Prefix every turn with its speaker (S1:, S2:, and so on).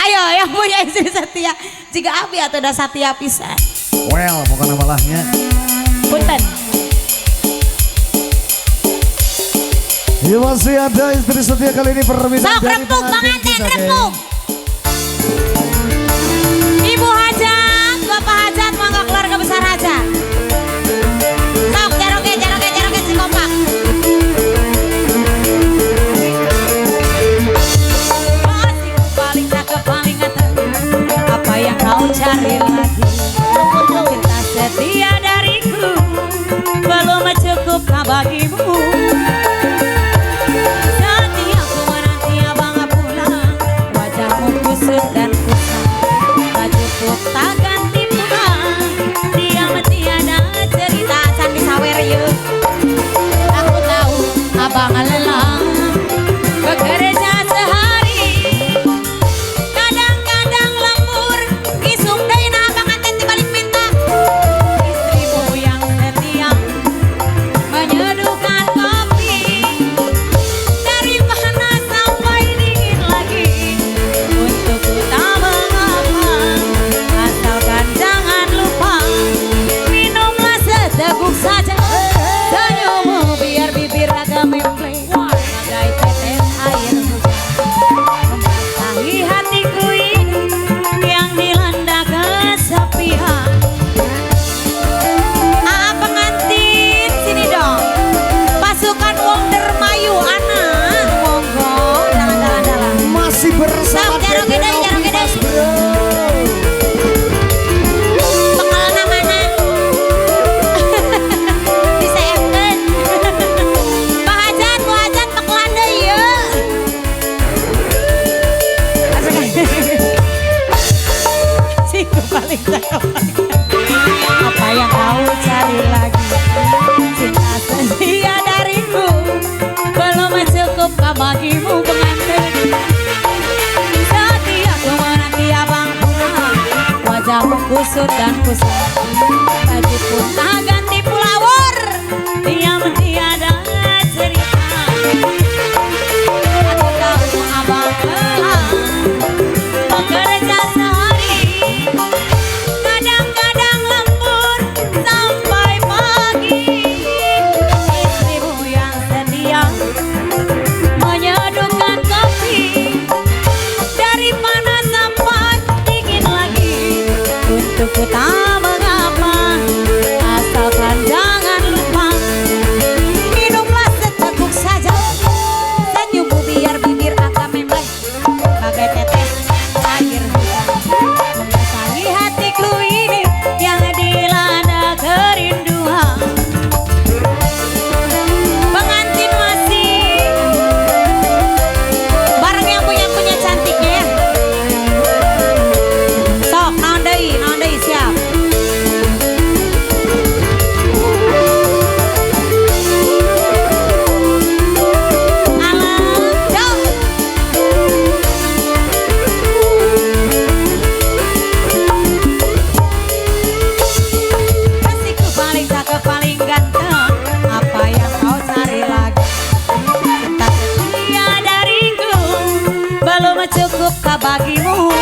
S1: Ayo yang punya istri setia. Jika Abi atau udah setia pisan.
S2: Well, bukan amalahnya.
S1: Punten.
S2: Ya masih ada istri setia kali ini permintaan
S1: Sok
S2: dari
S1: rempuk pengantin rempuk. Ibu hajat, bapak hajat, mangga keluarga besar hajat. Sok jaroke si kompak. Masih paling cakep paling ganteng. Apa yang kau cari lagi? Cinta setia dariku belum cukup bagimu. Dan kusam baju putih ganti pulang dia tiada cerita candi sawer yuk. Aku tahu abang lelah bekerja sehari, kadang-kadang lembur isung dain abang anten dibalik minta istrimu yang setia menyeduhkan kopi dari mana sampai dingin lagi. Untuk tak mengapa, asalkan jangan lupa minumlah seteguk saja. Senyummu biar bibir agak memble, bagai tetes air hujan membasahi hatiku ini yang dilanda kesepian. Pengantin sini dong, pasukan Wonder Mayu anak monggo dalan-dalan
S2: masih bersama
S1: jarok gede. Bekalna mana? Diseemkeun. Pak Hajat, bekelan deui yeu. Siku paling cakep. Apa yang kau cari lagi? Cinta setia dariku belum cukup bagimu pengantin. Wajahmu kusut dan kusut, baju pun tak ganti pulawur, diam tiada cerita. Aku tahu abang lelah bekerja sehari, kadang-kadang lembur sampai pagi. Istrimu yang setia menyeduhkan kopi dari panas sampai dingin lagi. Untuk tak mengapa, asalkan jangan lupa minumlah seteguk saja. Senyummu biar bibir agak memble, bagai tetes air hujan membasahi hatiku ini yang dilanda kerinduan. Pengantin masih bareng yang punya cantiknya ya. Sok naon deui siap. Kasihku paling cakep paling ganteng, apa yang kau cari lagi? Cinta setia dariku belum cukup bagimu.